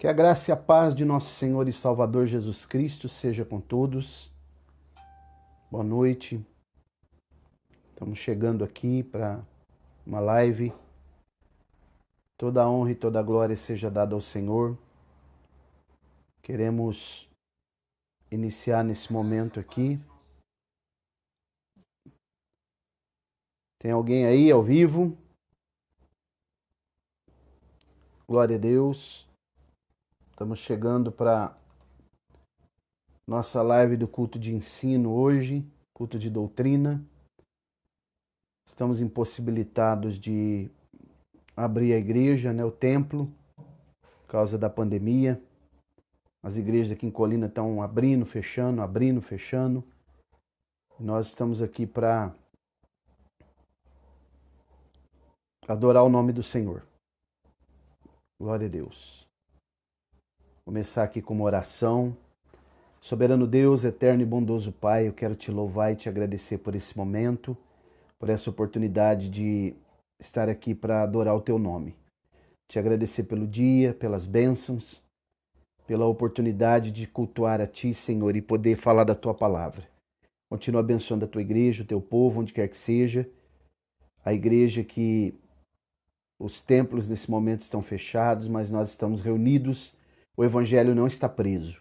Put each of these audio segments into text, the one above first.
Que a graça e a paz de nosso Senhor e Salvador Jesus Cristo seja com todos. Boa noite. Estamos chegando aqui para uma live. Toda a honra e toda a glória seja dada ao Senhor. Queremos iniciar nesse momento aqui. Tem alguém aí ao vivo? Glória a Deus. Estamos chegando para nossa live do culto de ensino hoje, culto de doutrina. Estamos impossibilitados de abrir a igreja, o templo, por causa da pandemia. As igrejas aqui em Colina estão abrindo, fechando. Nós estamos aqui para adorar o nome do Senhor. Glória a Deus. Começar aqui com uma oração. Soberano Deus, eterno e bondoso Pai, eu quero te louvar e te agradecer por esse momento, por essa oportunidade de estar aqui para adorar o teu nome. Te agradecer pelo dia, pelas bênçãos, pela oportunidade de cultuar a ti, Senhor, e poder falar da tua palavra. Continua abençoando a tua igreja, o teu povo, onde quer que seja. A igreja que os templos nesse momento estão fechados, mas nós estamos reunidos. O evangelho não está preso.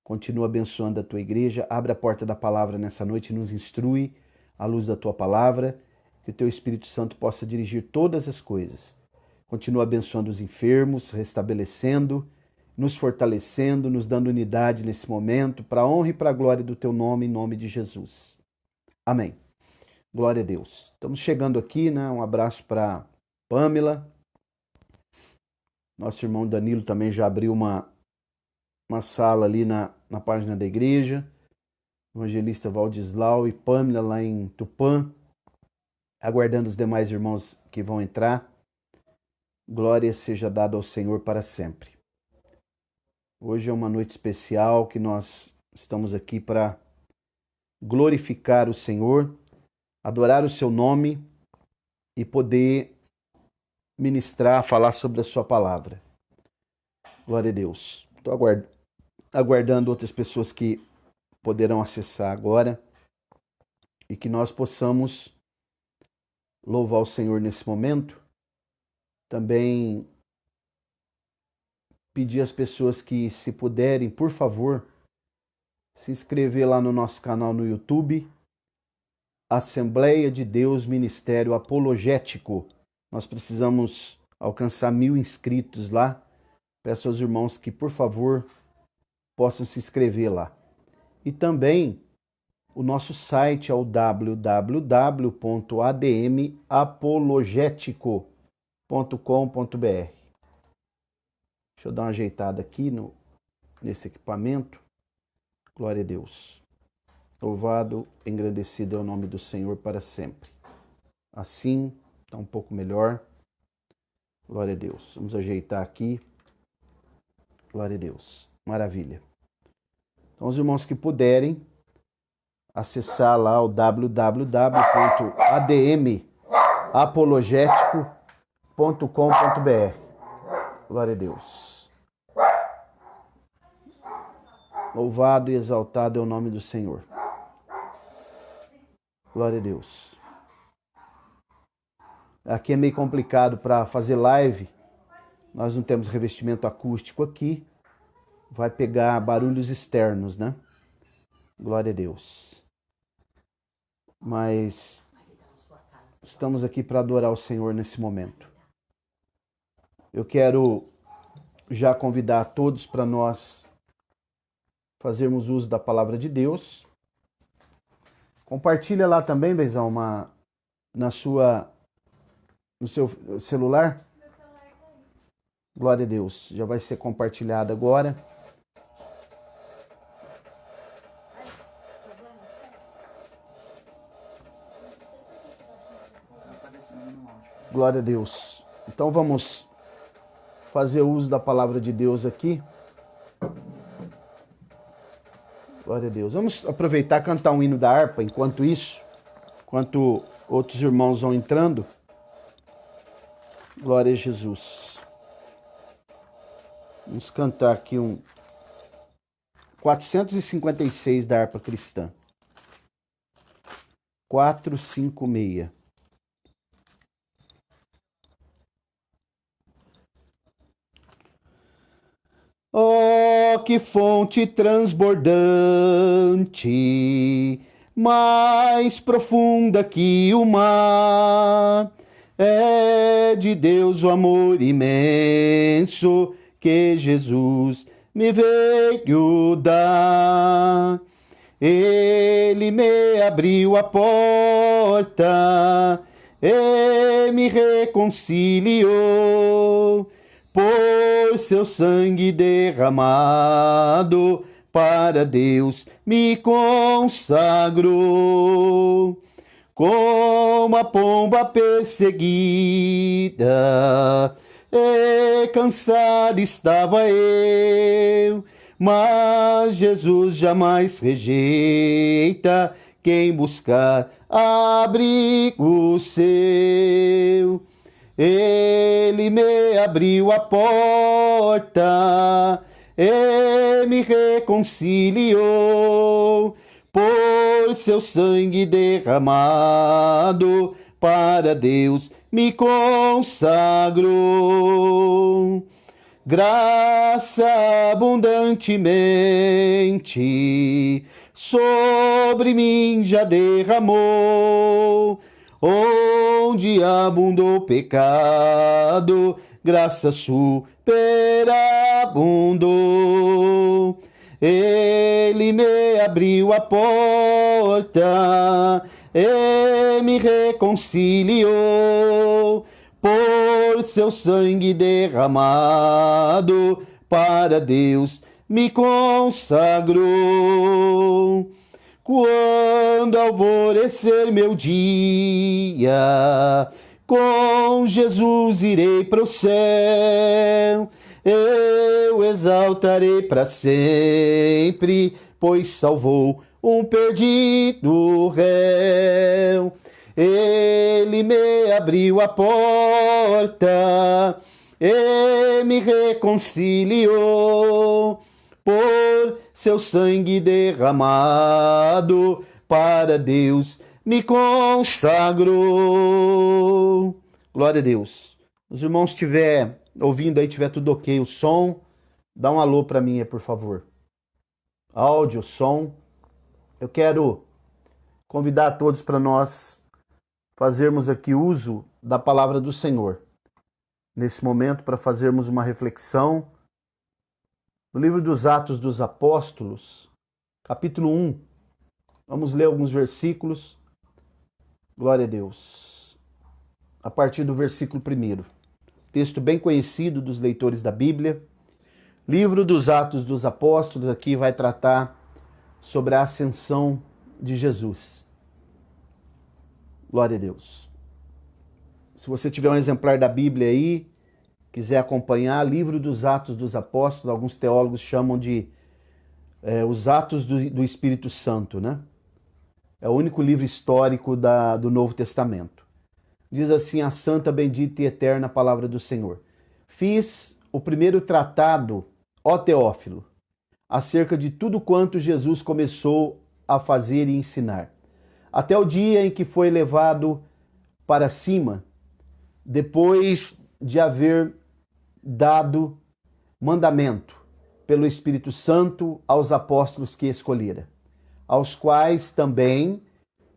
Continua abençoando a tua igreja. Abre a porta da palavra nessa noite e nos instrui à luz da tua palavra. Que o teu Espírito Santo possa dirigir todas as coisas. Continua abençoando os enfermos, restabelecendo, nos fortalecendo, nos dando unidade nesse momento, para a honra e para a glória do teu nome, em nome de Jesus. Amém. Glória a Deus. Estamos chegando aqui, Um abraço para Pamela. Nosso irmão Danilo também já abriu uma sala ali na página da igreja. Evangelista Valdislau e Pamela lá em Tupã, aguardando os demais irmãos que vão entrar. Glória seja dada ao Senhor para sempre. Hoje é uma noite especial que nós estamos aqui para glorificar o Senhor, adorar o seu nome e poder ministrar, falar sobre a sua palavra. Glória a Deus. Estou aguardando outras pessoas que poderão acessar agora e que nós possamos louvar o Senhor nesse momento. Também pedir às pessoas que, se puderem, por favor, se inscrever lá no nosso canal no YouTube, Assembleia de Deus Ministério Apologético. Nós precisamos alcançar 1000 inscritos lá. Peço aos irmãos que, por favor, possam se inscrever lá. E também o nosso site é o www.admapologético.com.br. Deixa eu dar uma ajeitada aqui nesse equipamento. Glória a Deus. Louvado, engrandecido é o nome do Senhor para sempre. Assim, está um pouco melhor. Glória a Deus. Vamos ajeitar aqui. Glória a Deus. Maravilha. Então, os irmãos que puderem acessar lá o www.admapologético.com.br. Glória a Deus. Louvado e exaltado é o nome do Senhor. Glória a Deus. Aqui é meio complicado para fazer live. Nós não temos revestimento acústico aqui. Vai pegar barulhos externos, Glória a Deus. Mas estamos aqui para adorar o Senhor nesse momento. Eu quero já convidar a todos para nós fazermos uso da palavra de Deus. Compartilha lá também, Beizão, no seu celular. Glória a Deus. Já vai ser compartilhado agora. Glória a Deus. Então vamos fazer uso da palavra de Deus aqui. Glória a Deus. Vamos aproveitar e cantar um hino da harpa enquanto outros irmãos vão entrando. Glória a Jesus. Vamos cantar aqui um 456 da harpa cristã. 456. Oh, que fonte transbordante, mais profunda que o mar, é de Deus o amor imenso que Jesus me veio dar. Ele me abriu a porta e me reconciliou. Por seu sangue derramado, para Deus me consagrou. Como a pomba perseguida, e cansado estava eu, mas Jesus jamais rejeita quem buscar abrigo seu. Ele me abriu a porta e me reconciliou. Por seu sangue derramado, para Deus me consagrou. Graça abundantemente sobre mim já derramou. Onde abundou o pecado, graça superabundou. Ele me abriu a porta e me reconciliou. Por seu sangue derramado, para Deus me consagrou. Quando alvorecer meu dia, com Jesus irei para o céu. Eu exaltarei para sempre, pois salvou um perdido réu. Ele me abriu a porta e me reconciliou. Por seu sangue derramado, para Deus me consagrou. Glória a Deus. Os irmãos estiver ouvindo aí, tiver tudo ok, o som, dá um alô para mim, por favor. Áudio, som. Eu quero convidar a todos para nós fazermos aqui uso da palavra do Senhor. Nesse momento, para fazermos uma reflexão no livro dos Atos dos Apóstolos, capítulo 1. Vamos ler alguns versículos. Glória a Deus. A partir do versículo 1. Texto bem conhecido dos leitores da Bíblia. Livro dos Atos dos Apóstolos, aqui vai tratar sobre a ascensão de Jesus. Glória a Deus. Se você tiver um exemplar da Bíblia aí, quiser acompanhar, livro dos Atos dos Apóstolos, alguns teólogos chamam de os Atos do Espírito Santo, né? É o único livro histórico do Novo Testamento. Diz assim a santa, bendita e eterna palavra do Senhor. Fiz o primeiro tratado, ó Teófilo, acerca de tudo quanto Jesus começou a fazer e ensinar, até o dia em que foi levado para cima, depois de haver dado mandamento pelo Espírito Santo aos apóstolos que escolhera, aos quais também,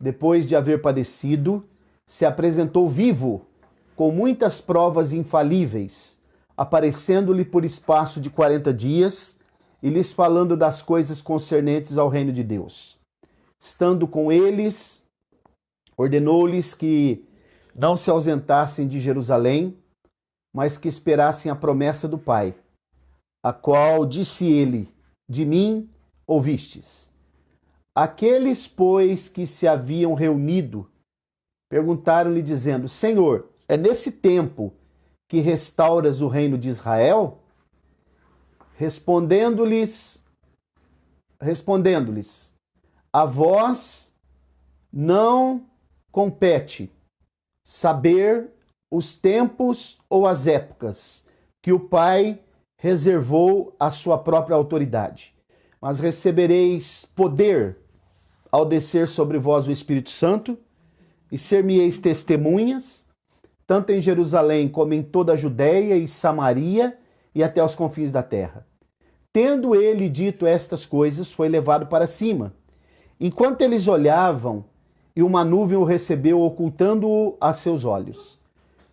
depois de haver padecido, se apresentou vivo, com muitas provas infalíveis, aparecendo-lhe por espaço de 40 dias e lhes falando das coisas concernentes ao reino de Deus. Estando com eles, ordenou-lhes que não se ausentassem de Jerusalém, mas que esperassem a promessa do Pai, a qual disse ele, de mim ouvistes. Aqueles, pois, que se haviam reunido, perguntaram-lhe dizendo, Senhor, é nesse tempo que restauras o reino de Israel? Respondendo-lhes, a vós não compete saber os tempos ou as épocas que o Pai reservou a sua própria autoridade. Mas recebereis poder ao descer sobre vós o Espírito Santo, e ser-me-eis testemunhas, tanto em Jerusalém como em toda a Judéia e Samaria e até os confins da terra. Tendo ele dito estas coisas, foi levado para cima. Enquanto eles olhavam, e uma nuvem o recebeu, ocultando-o a seus olhos.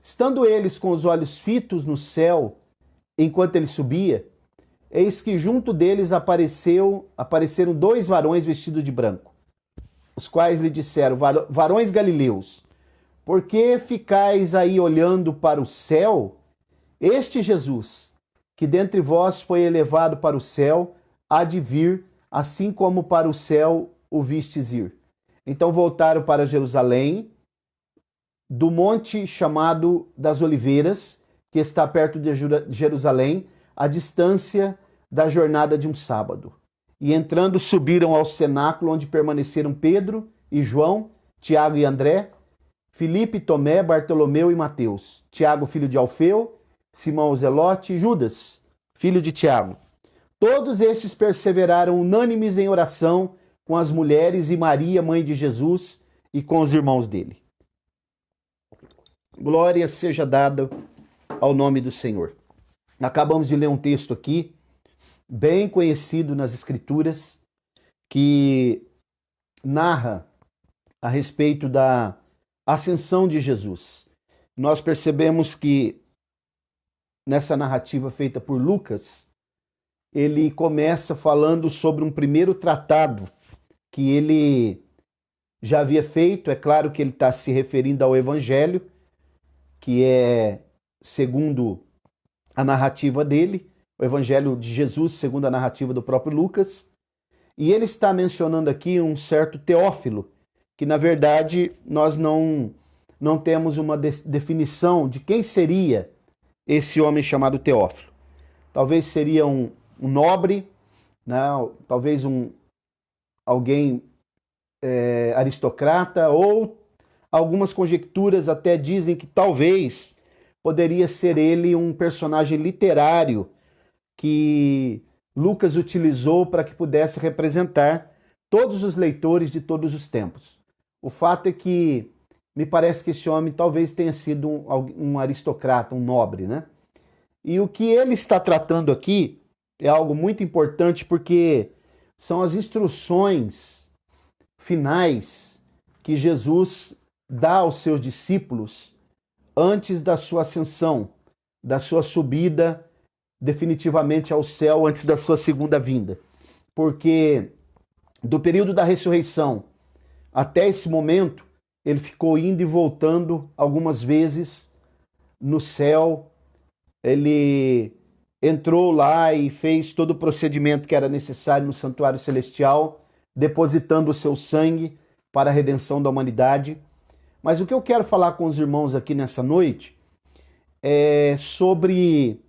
Estando eles com os olhos fitos no céu, enquanto ele subia, eis que junto deles apareceram dois varões vestidos de branco, os quais lhe disseram: varões galileus, por que ficais aí olhando para o céu? Este Jesus, que dentre vós foi elevado para o céu, há de vir, assim como para o céu o vistes ir. Então voltaram para Jerusalém, do monte chamado das Oliveiras, que está perto de Jerusalém, à distância da jornada de um sábado. E entrando, subiram ao cenáculo, onde permaneceram Pedro e João, Tiago e André, Filipe, Tomé, Bartolomeu e Mateus, Tiago, filho de Alfeu, Simão o Zelote e Judas, filho de Tiago. Todos estes perseveraram unânimes em oração com as mulheres e Maria, mãe de Jesus, e com os irmãos dele. Glória seja dada ao nome do Senhor. Acabamos de ler um texto aqui, bem conhecido nas Escrituras, que narra a respeito da ascensão de Jesus. Nós percebemos que nessa narrativa feita por Lucas, ele começa falando sobre um primeiro tratado que ele já havia feito. É claro que ele está se referindo ao Evangelho, que é segundo a narrativa dele, o Evangelho de Jesus, segundo a narrativa do próprio Lucas. E ele está mencionando aqui um certo Teófilo, que na verdade nós não temos uma definição de quem seria esse homem chamado Teófilo. Talvez seria um nobre, né? Talvez alguém aristocrata, ou algumas conjecturas até dizem que talvez poderia ser ele um personagem literário que Lucas utilizou para que pudesse representar todos os leitores de todos os tempos. O fato é que me parece que esse homem talvez tenha sido um aristocrata, um nobre, né? E o que ele está tratando aqui é algo muito importante, porque são as instruções finais que Jesus dá aos seus discípulos antes da sua ascensão, da sua subida definitivamente ao céu, antes da sua segunda vinda. Porque do período da ressurreição até esse momento, ele ficou indo e voltando algumas vezes no céu. Ele entrou lá e fez todo o procedimento que era necessário no santuário celestial, depositando o seu sangue para a redenção da humanidade. Mas o que eu quero falar com os irmãos aqui nessa noite é sobre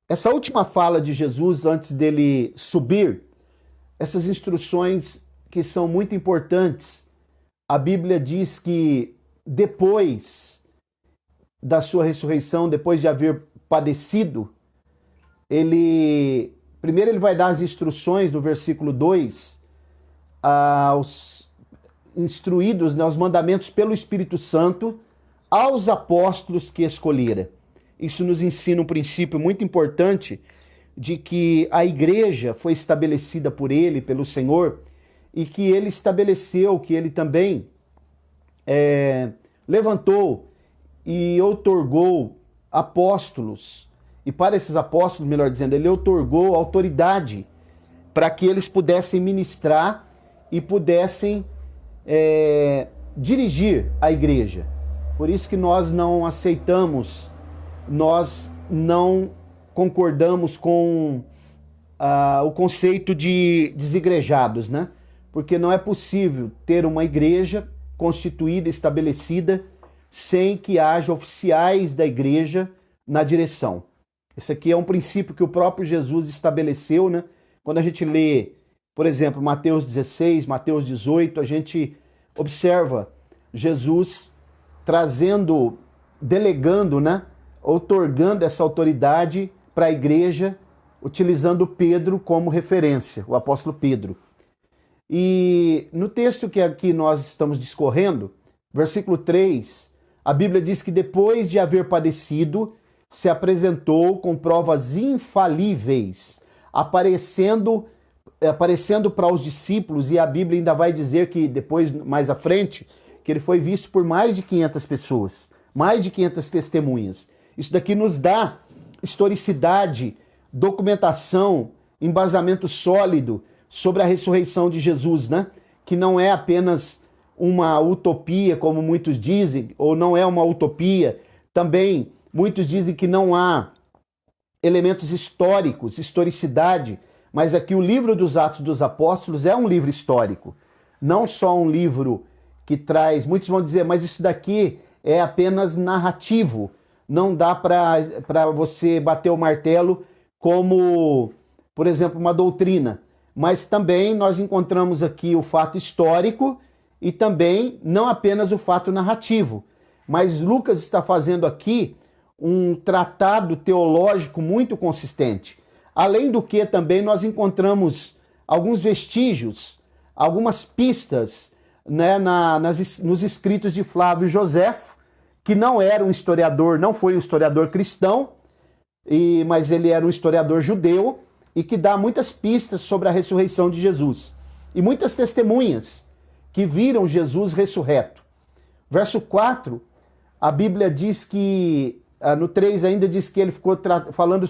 essa última fala de Jesus antes dele subir, essas instruções que são muito importantes. A Bíblia diz que depois da sua ressurreição, depois de haver padecido, primeiro ele vai dar as instruções no versículo 2 aos instruídos, né, os mandamentos pelo Espírito Santo aos apóstolos que escolhera. Isso nos ensina um princípio muito importante de que a igreja foi estabelecida por ele, pelo Senhor, e que ele estabeleceu, que ele também levantou e outorgou apóstolos. E para esses apóstolos, melhor dizendo, ele outorgou autoridade para que eles pudessem ministrar e pudessem dirigir a igreja. Por isso que nós não aceitamos, nós não concordamos com o conceito de desigrejados, né? Porque não é possível ter uma igreja constituída, estabelecida, sem que haja oficiais da igreja na direção. Esse aqui é um princípio que o próprio Jesus estabeleceu, né? Quando a gente lê, por exemplo, Mateus 16, Mateus 18, a gente observa Jesus delegando, né? Outorgando essa autoridade para a igreja utilizando Pedro como referência, o apóstolo Pedro. E no texto que aqui nós estamos discorrendo, versículo 3, a Bíblia diz que depois de haver padecido, se apresentou com provas infalíveis, aparecendo para os discípulos, e a Bíblia ainda vai dizer que depois, mais à frente, que ele foi visto por mais de 500 pessoas, mais de 500 testemunhas. Isso daqui nos dá historicidade, documentação, embasamento sólido sobre a ressurreição de Jesus, né? Que não é apenas uma utopia, como muitos dizem, ou não é uma utopia. Também muitos dizem que não há elementos históricos, historicidade, mas aqui o livro dos Atos dos Apóstolos é um livro histórico, não só um livro que traz... Muitos vão dizer, mas isso daqui é apenas narrativo, não dá para você bater o martelo como, por exemplo, uma doutrina. Mas também nós encontramos aqui o fato histórico e também não apenas o fato narrativo. Mas Lucas está fazendo aqui um tratado teológico muito consistente. Além do que também nós encontramos alguns vestígios, algumas pistas, né, nos escritos de Flávio Joséfo, que não era um historiador, não foi um historiador cristão, mas ele era um historiador judeu, e que dá muitas pistas sobre a ressurreição de Jesus. E muitas testemunhas que viram Jesus ressurreto. Verso 4, a Bíblia diz que, no 3 ainda diz que ele ficou falando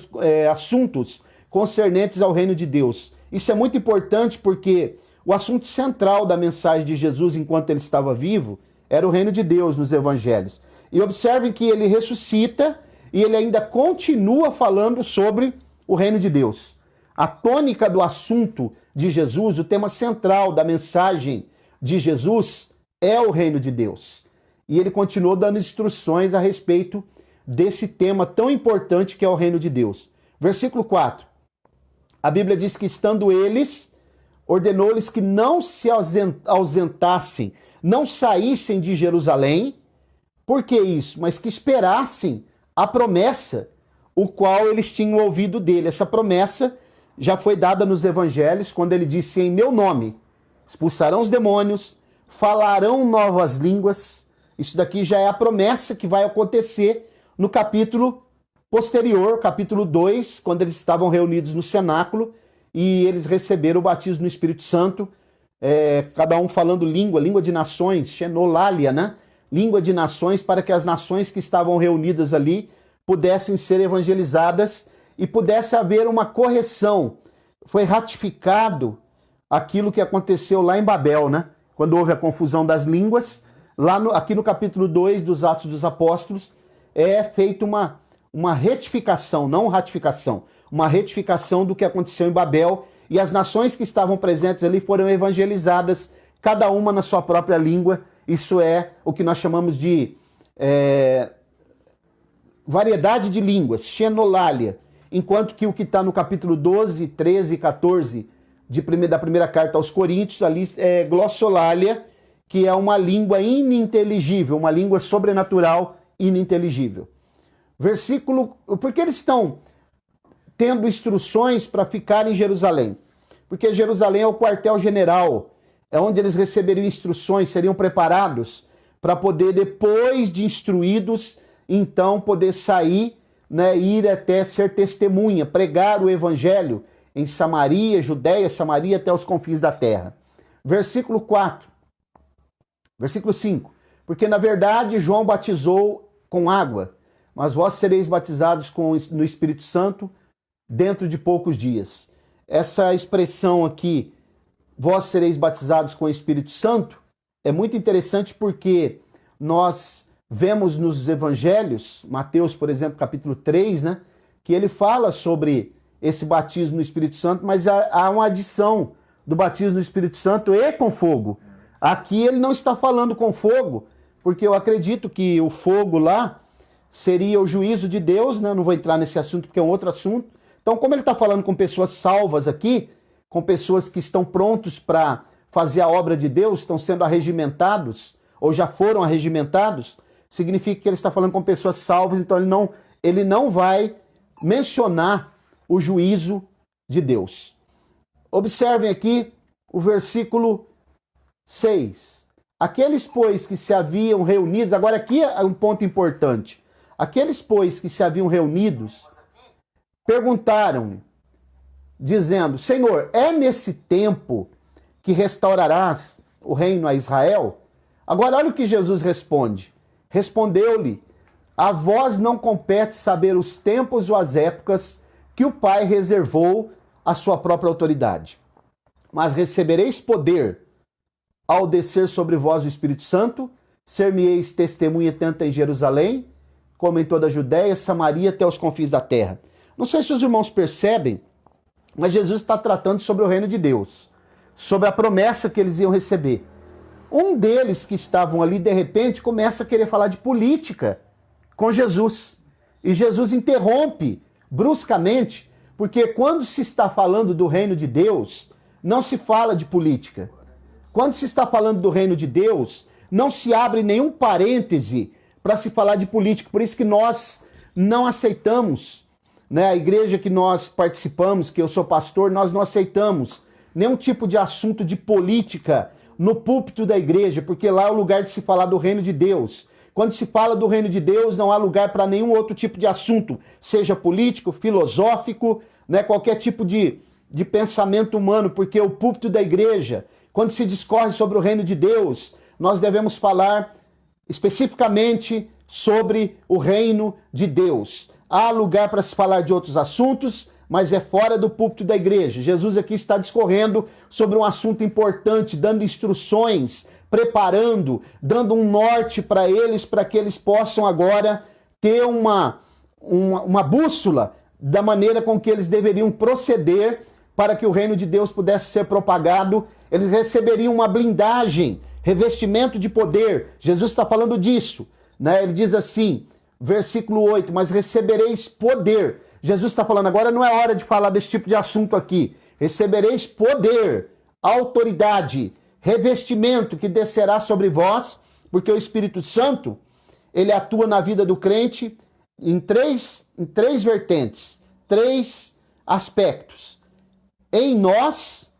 assuntos concernentes ao reino de Deus. Isso é muito importante porque o assunto central da mensagem de Jesus enquanto ele estava vivo era o reino de Deus nos evangelhos. E observem que ele ressuscita e ele ainda continua falando sobre o reino de Deus. A tônica do assunto de Jesus, o tema central da mensagem de Jesus é o reino de Deus. E ele continuou dando instruções a respeito desse tema tão importante que é o reino de Deus. Versículo 4. A Bíblia diz que estando eles, ordenou-lhes que não se ausentassem, não saíssem de Jerusalém. Por que isso? Mas que esperassem a promessa, o qual eles tinham ouvido dele. Essa promessa já foi dada nos evangelhos, quando ele disse: em meu nome expulsarão os demônios, falarão novas línguas. Isso daqui já é a promessa que vai acontecer no capítulo posterior, capítulo 2, quando eles estavam reunidos no cenáculo e eles receberam o batismo no Espírito Santo, cada um falando língua de nações, xenolalia, né? Língua de nações, para que as nações que estavam reunidas ali pudessem ser evangelizadas e pudesse haver uma correção. Foi ratificado aquilo que aconteceu lá em Babel, né? Quando houve a confusão das línguas. Aqui no capítulo 2 dos Atos dos Apóstolos é feita uma retificação, não ratificação, uma retificação do que aconteceu em Babel, e as nações que estavam presentes ali foram evangelizadas, cada uma na sua própria língua. Isso é o que nós chamamos de variedade de línguas, xenolalia, enquanto que o que está no capítulo 12, 13 e 14 da primeira carta aos Coríntios, ali é glossolalia, que é uma língua ininteligível, uma língua sobrenatural ininteligível. Porque eles estão tendo instruções para ficar em Jerusalém? Porque Jerusalém é o quartel-general, é onde eles receberiam instruções, seriam preparados para poder, depois de instruídos, então poder sair, né, ir até ser testemunha, pregar o evangelho em Samaria, Judéia, Samaria, até os confins da terra. Versículo 4. Versículo 5. Porque na verdade João batizou com água, mas vós sereis batizados no Espírito Santo dentro de poucos dias. Essa expressão aqui, vós sereis batizados com o Espírito Santo, é muito interessante porque nós vemos nos evangelhos, Mateus, por exemplo, capítulo 3, né, que ele fala sobre esse batismo no Espírito Santo, mas há uma adição do batismo no Espírito Santo e com fogo. Aqui ele não está falando com fogo, porque eu acredito que o fogo lá seria o juízo de Deus, né? Não vou entrar nesse assunto porque é um outro assunto. Então, como ele está falando com pessoas salvas aqui, com pessoas que estão prontos para fazer a obra de Deus, estão sendo arregimentados, ou já foram arregimentados, significa que ele está falando com pessoas salvas, então ele não vai mencionar o juízo de Deus. Observem aqui o versículo 6. Aqueles, pois, que se haviam reunidos, agora aqui é um ponto importante. Aqueles, pois, que se haviam reunidos, perguntaram, dizendo: Senhor, é nesse tempo que restaurarás o reino a Israel? Agora olha o que Jesus responde. Respondeu-lhe: a vós não compete saber os tempos ou as épocas que o Pai reservou à sua própria autoridade. Mas recebereis poder ao descer sobre vós o Espírito Santo, ser-me-eis testemunha tanto em Jerusalém, como em toda a Judéia, Samaria, até os confins da terra. Não sei se os irmãos percebem, mas Jesus está tratando sobre o reino de Deus, sobre a promessa que eles iam receber. Um deles que estavam ali, de repente, começa a querer falar de política com Jesus. E Jesus interrompe bruscamente, porque quando se está falando do reino de Deus, não se fala de política. Quando se está falando do reino de Deus, não se abre nenhum parêntese para se falar de política. Por isso que nós não aceitamos, né, a igreja que nós participamos, que eu sou pastor, nós não aceitamos nenhum tipo de assunto de política no púlpito da igreja, porque lá é o lugar de se falar do reino de Deus. Quando se fala do reino de Deus, não há lugar para nenhum outro tipo de assunto, seja político, filosófico, né, qualquer tipo de pensamento humano, porque o púlpito da igreja, quando se discorre sobre o reino de Deus, nós devemos falar especificamente sobre o reino de Deus. Há lugar para se falar de outros assuntos, mas é fora do púlpito da igreja. Jesus aqui está discorrendo sobre um assunto importante, dando instruções, preparando, dando um norte para que eles possam agora ter uma bússola da maneira com que eles deveriam proceder para que o reino de Deus pudesse ser propagado. Eles receberiam uma blindagem, revestimento de poder. Jesus está falando disso, né? Ele diz assim, versículo 8, mas recebereis poder. Jesus está falando, agora não é hora de falar desse tipo de assunto aqui. Recebereis poder, autoridade, revestimento que descerá sobre vós, porque o Espírito Santo, ele atua na vida do crente em três vertentes, 3 aspectos. Em nós,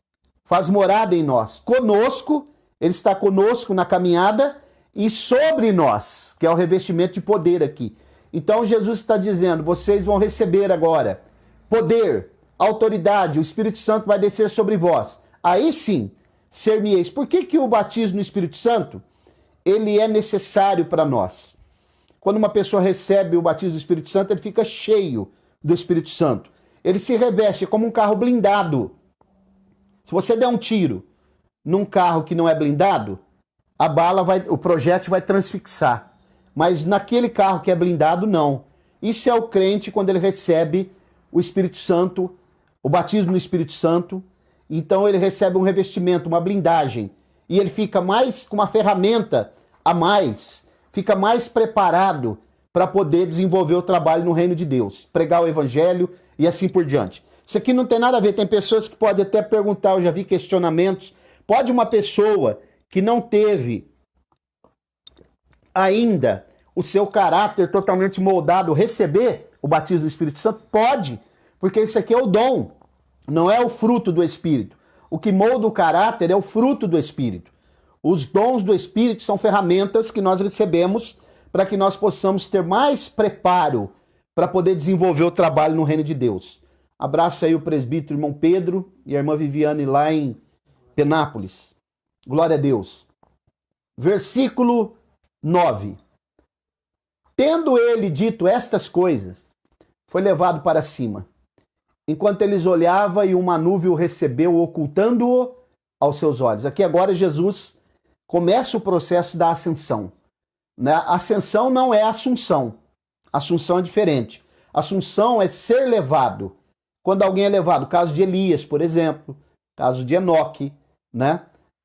faz morada em nós. Conosco, ele está conosco na caminhada, e sobre nós, que é o revestimento de poder aqui. Então Jesus está dizendo, vocês vão receber agora poder, autoridade, o Espírito Santo vai descer sobre vós. Aí sim, ser-me-eis. Por que o batismo no Espírito Santo, ele é necessário para nós? Quando uma pessoa recebe o batismo do Espírito Santo, ele fica cheio do Espírito Santo. Ele se reveste como um carro blindado. Se você der um tiro num carro que não é blindado, o projétil vai transfixar. Mas naquele carro que é blindado, não. Isso é o crente quando ele recebe o Espírito Santo, o batismo no Espírito Santo. Então ele recebe um revestimento, uma blindagem. E ele fica mais com uma ferramenta a mais, fica mais preparado para poder desenvolver o trabalho no reino de Deus, pregar o evangelho e assim por diante. Isso aqui não tem nada a ver, tem pessoas que podem até perguntar, eu já vi questionamentos, pode uma pessoa que não teve ainda o seu caráter totalmente moldado receber o batismo do Espírito Santo? Pode, porque isso aqui é o dom, não é o fruto do Espírito. O que molda o caráter é o fruto do Espírito. Os dons do Espírito são ferramentas que nós recebemos para que nós possamos ter mais preparo para poder desenvolver o trabalho no reino de Deus. Abraço aí o presbítero irmão Pedro e a irmã Viviane lá em Penápolis. Glória a Deus. Versículo 9. Tendo ele dito estas coisas, foi levado para cima. Enquanto eles olhavam, e uma nuvem o recebeu, ocultando-o aos seus olhos. Aqui agora Jesus começa o processo da ascensão. Né? Ascensão não é assunção. Assunção é diferente. Assunção é ser levado. Quando alguém é levado, caso de Elias, por exemplo, caso de Enoque, né?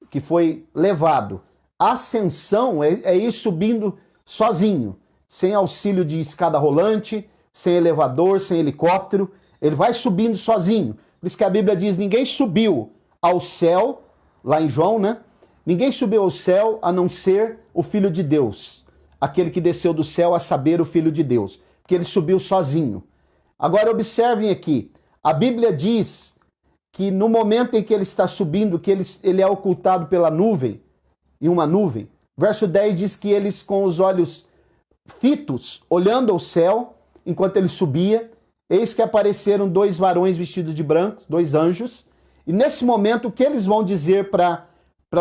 Que foi levado. Ascensão é ir subindo sozinho, sem auxílio de escada rolante, sem elevador, sem helicóptero. Ele vai subindo sozinho. Por isso que a Bíblia diz, ninguém subiu ao céu, lá em João, né? Ninguém subiu ao céu a não ser o Filho de Deus. Aquele que desceu do céu, a saber, o Filho de Deus. Porque ele subiu sozinho. Agora observem aqui. A Bíblia diz que no momento em que ele está subindo, que ele é ocultado pela nuvem, em uma nuvem. Verso 10 diz que eles com os olhos fitos, olhando ao céu, enquanto ele subia, eis que apareceram dois varões vestidos de branco, dois anjos, e nesse momento o que eles vão dizer para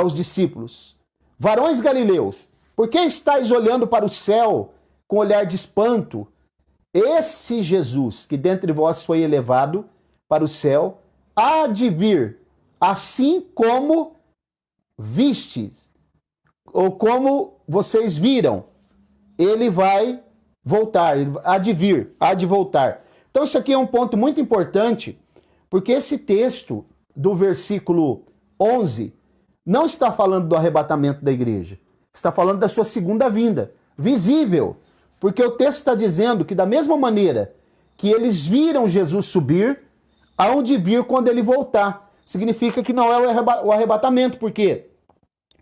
os discípulos? Varões galileus, por que estáis olhando para o céu com olhar de espanto? Esse Jesus, que dentre vós foi elevado para o céu, há de vir, assim como vistes, ou como vocês viram, ele vai voltar, ele há de vir, há de voltar. Então isso aqui é um ponto muito importante, porque esse texto do versículo 11 não está falando do arrebatamento da igreja, está falando da sua segunda vinda, visível, porque o texto está dizendo que da mesma maneira que eles viram Jesus subir, há de vir quando ele voltar. Significa que não é o arrebatamento, porque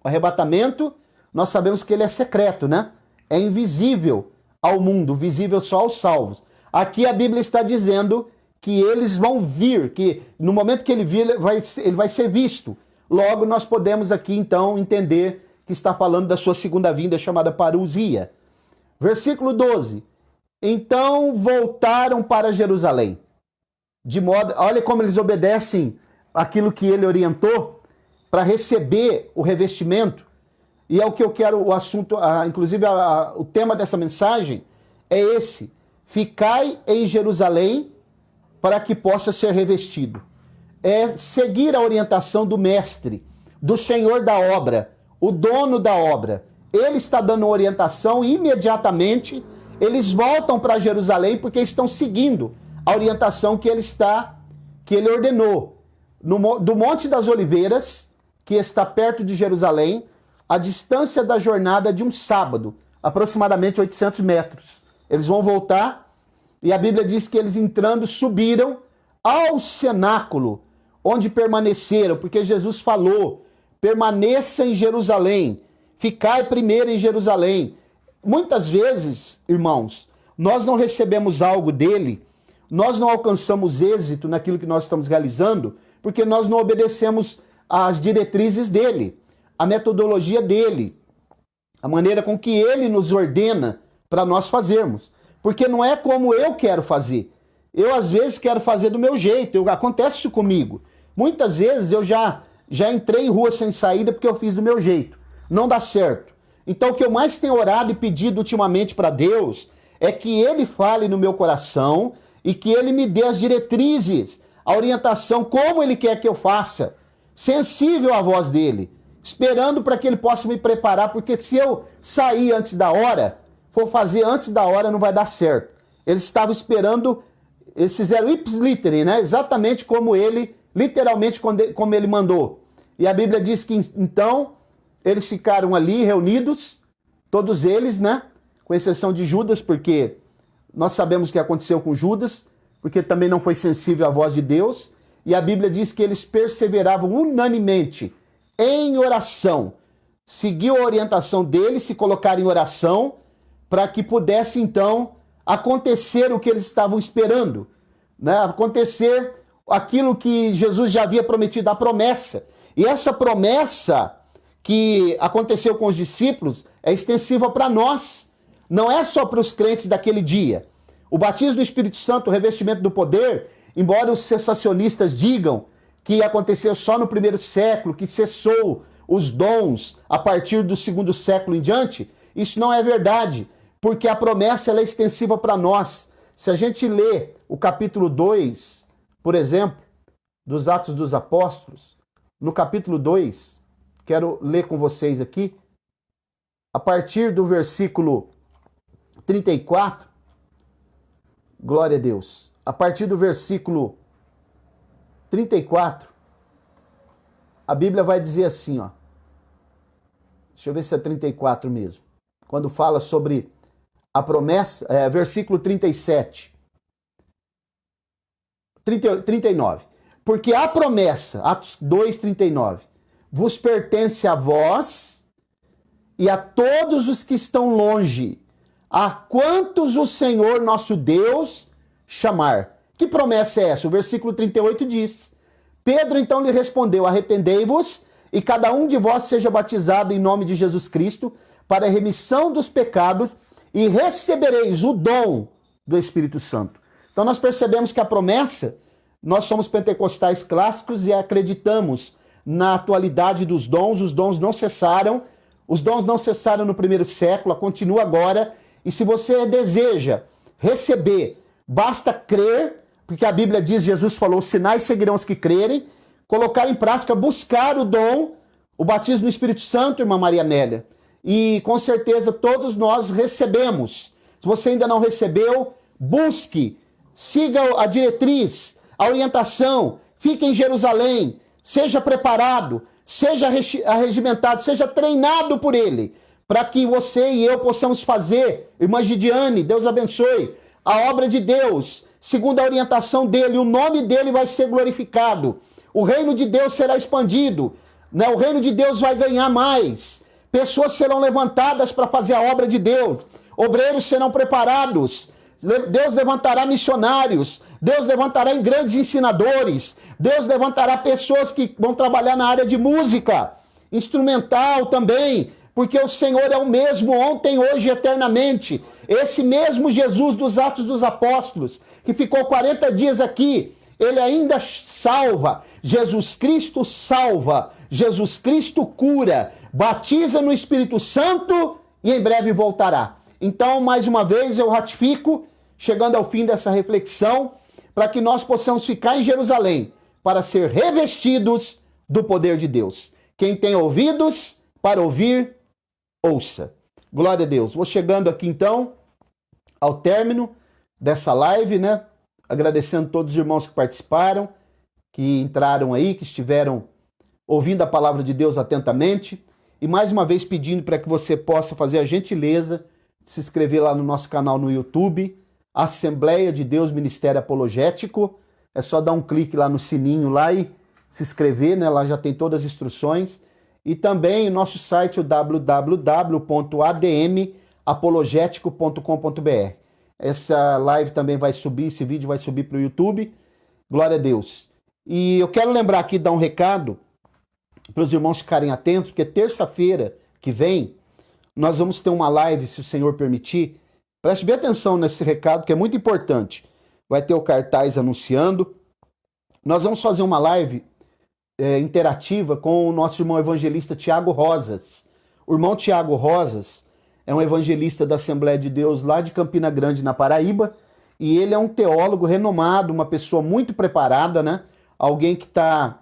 o arrebatamento, nós sabemos que ele é secreto, né? É invisível ao mundo, visível só aos salvos. Aqui a Bíblia está dizendo que eles vão vir, que no momento que ele vir, ele vai ser visto. Logo, nós podemos aqui, então, entender que está falando da sua segunda vinda, chamada parousia. Versículo 12. Então voltaram para Jerusalém. De modo, olha como eles obedecem aquilo que ele orientou para receber o revestimento. E é o que eu quero, o assunto, inclusive o tema dessa mensagem é esse: ficai em Jerusalém para que possa ser revestido. É seguir a orientação do mestre, do senhor da obra, o dono da obra. Ele está dando orientação e imediatamente eles voltam para Jerusalém porque estão seguindo a orientação que ele ordenou. Do Monte das Oliveiras, que está perto de Jerusalém, a distância da jornada de um sábado, aproximadamente 800 metros. Eles vão voltar e a Bíblia diz que eles entrando subiram ao cenáculo, onde permaneceram, porque Jesus falou, permaneça em Jerusalém, ficai primeiro em Jerusalém. Muitas vezes, irmãos, nós não recebemos algo dele, nós não alcançamos êxito naquilo que nós estamos realizando, porque nós não obedecemos às diretrizes dele, a metodologia dele, a maneira com que ele nos ordena para nós fazermos. Porque não é como eu quero fazer. Eu, às vezes, quero fazer do meu jeito. Acontece isso comigo. Muitas vezes eu já entrei em rua sem saída porque eu fiz do meu jeito. Não dá certo. Então, o que eu mais tenho orado e pedido ultimamente para Deus é que Ele fale no meu coração e que Ele me dê as diretrizes, a orientação, como Ele quer que eu faça, sensível à voz dEle, esperando para que Ele possa me preparar, porque se eu sair antes da hora, for fazer antes da hora, não vai dar certo. Eles estavam esperando, eles fizeram ipsiliteri, né? Exatamente como Ele, literalmente como Ele mandou. E a Bíblia diz que então eles ficaram ali reunidos, todos eles, né? Com exceção de Judas, porque nós sabemos o que aconteceu com Judas, porque também não foi sensível à voz de Deus. E a Bíblia diz que eles perseveravam unanimemente em oração. Seguiu a orientação deles, se colocaram em oração, para que pudesse então acontecer o que eles estavam esperando, né? Acontecer aquilo que Jesus já havia prometido, a promessa. E essa promessa que aconteceu com os discípulos é extensiva para nós. Não é só para os crentes daquele dia. O batismo do Espírito Santo, o revestimento do poder, embora os cessacionistas digam que aconteceu só no primeiro século, que cessou os dons a partir do segundo século em diante, isso não é verdade, porque a promessa ela é extensiva para nós. Se a gente lê o capítulo 2, por exemplo, dos Atos dos Apóstolos, no capítulo 2, quero ler com vocês aqui, a partir do versículo 34, glória a Deus, a partir do versículo 34, a Bíblia vai dizer assim, ó, deixa eu ver se é 34 mesmo, quando fala sobre a promessa, versículo 37, 39, porque a promessa, Atos 2, 39, vos pertence a vós e a todos os que estão longe, a quantos o Senhor nosso Deus chamar. Que promessa é essa? O versículo 38 diz: Pedro então lhe respondeu: arrependei-vos e cada um de vós seja batizado em nome de Jesus Cristo para a remissão dos pecados e recebereis o dom do Espírito Santo. Então nós percebemos que a promessa, nós somos pentecostais clássicos e acreditamos na atualidade dos dons. Os dons não cessaram no primeiro século, continua agora. E se você deseja receber, basta crer, porque a Bíblia diz, Jesus falou, os sinais seguirão os que crerem, colocar em prática, buscar o dom, o batismo no Espírito Santo, irmã Maria Amélia. E com certeza todos nós recebemos. Se você ainda não recebeu, busque, siga a diretriz, a orientação, fique em Jerusalém, seja preparado, seja arregimentado, seja treinado por ele, para que você e eu possamos fazer, irmã Gidiane, Deus abençoe, a obra de Deus, segundo a orientação dele, o nome dele vai ser glorificado, o reino de Deus será expandido, né? O reino de Deus vai ganhar mais, pessoas serão levantadas para fazer a obra de Deus, obreiros serão preparados, Deus levantará missionários, Deus levantará grandes ensinadores, Deus levantará pessoas que vão trabalhar na área de música, instrumental também, porque o Senhor é o mesmo ontem, hoje e eternamente. Esse mesmo Jesus dos Atos dos Apóstolos, que ficou 40 dias aqui, ele ainda salva. Jesus Cristo salva, Jesus Cristo cura, batiza no Espírito Santo e em breve voltará. Então, mais uma vez, eu ratifico, chegando ao fim dessa reflexão, para que nós possamos ficar em Jerusalém, para ser revestidos do poder de Deus. Quem tem ouvidos para ouvir, ouça. Glória a Deus. Vou chegando aqui então ao término dessa live, né? Agradecendo todos os irmãos que participaram, que entraram aí, que estiveram ouvindo a palavra de Deus atentamente. E mais uma vez pedindo para que você possa fazer a gentileza de se inscrever lá no nosso canal no YouTube, Assembleia de Deus Ministério Apologético. É só dar um clique lá no sininho lá e se inscrever, né? Lá já tem todas as instruções. E também o nosso site, o www.admapologético.com.br. Essa live também vai subir, esse vídeo vai subir para o YouTube. Glória a Deus. E eu quero lembrar aqui, dar um recado para os irmãos ficarem atentos, porque terça-feira que vem nós vamos ter uma live, se o Senhor permitir. Preste bem atenção nesse recado, que é muito importante. Vai ter o cartaz anunciando. Nós vamos fazer uma live interativa com o nosso irmão evangelista Tiago Rosas. O irmão Tiago Rosas é um evangelista da Assembleia de Deus lá de Campina Grande, na Paraíba, e ele é um teólogo renomado, uma pessoa muito preparada, né? Alguém que está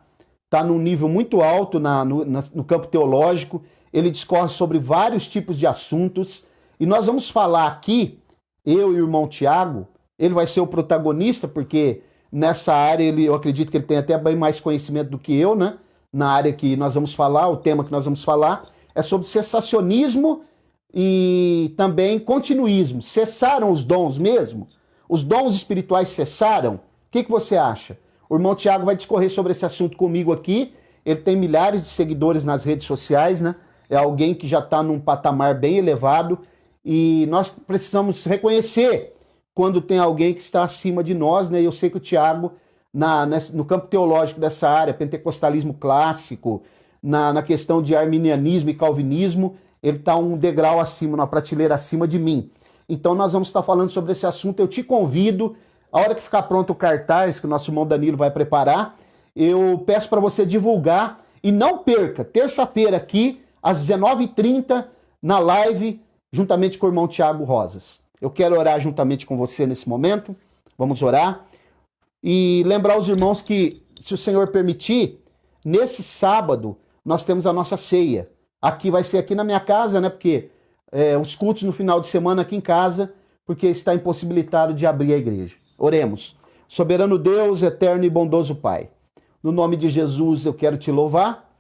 num nível muito alto no campo teológico. Ele discorre sobre vários tipos de assuntos, e nós vamos falar aqui, eu e o irmão Tiago, ele vai ser o protagonista, porque nessa área eu acredito que ele tem até bem mais conhecimento do que eu, né? Na área que nós vamos falar, o tema que nós vamos falar é sobre cessacionismo e também continuismo. Cessaram os dons mesmo? Os dons espirituais cessaram? O que você acha? O irmão Tiago vai discorrer sobre esse assunto comigo aqui. Ele tem milhares de seguidores nas redes sociais, né? É alguém que já está num patamar bem elevado e nós precisamos reconhecer quando tem alguém que está acima de nós, né? Eu sei que o Tiago, no campo teológico dessa área, pentecostalismo clássico, na questão de arminianismo e calvinismo, ele está um degrau acima, uma prateleira acima de mim. Então nós vamos estar falando sobre esse assunto. Eu te convido, a hora que ficar pronto o cartaz que o nosso irmão Danilo vai preparar, eu peço para você divulgar e não perca, terça-feira aqui, às 19h30, na live, juntamente com o irmão Tiago Rosas. Eu quero orar juntamente com você nesse momento. Vamos orar. E lembrar os irmãos que, se o Senhor permitir, nesse sábado, nós temos a nossa ceia. Aqui vai ser aqui na minha casa, né? Porque os cultos no final de semana aqui em casa, porque está impossibilitado de abrir a igreja. Oremos. Soberano Deus, eterno e bondoso Pai. No nome de Jesus eu quero te louvar,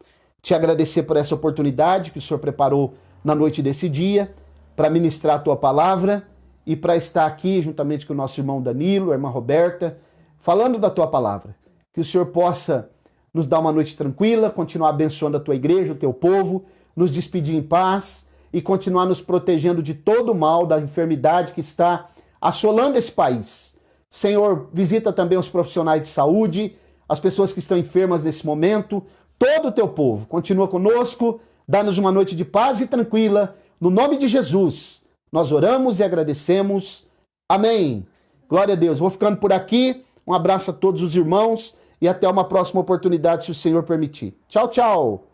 te agradecer por essa oportunidade que o Senhor preparou na noite desse dia, para ministrar a tua palavra e para estar aqui juntamente com o nosso irmão Danilo, a irmã Roberta, falando da tua palavra. Que o Senhor possa nos dar uma noite tranquila, continuar abençoando a tua igreja, o teu povo, nos despedir em paz e continuar nos protegendo de todo o mal, da enfermidade que está assolando esse país. Senhor, visita também os profissionais de saúde, as pessoas que estão enfermas nesse momento, todo o teu povo. Continua conosco, dá-nos uma noite de paz e tranquila. No nome de Jesus, nós oramos e agradecemos. Amém. Glória a Deus. Vou ficando por aqui. Um abraço a todos os irmãos e até uma próxima oportunidade, se o Senhor permitir. Tchau, tchau.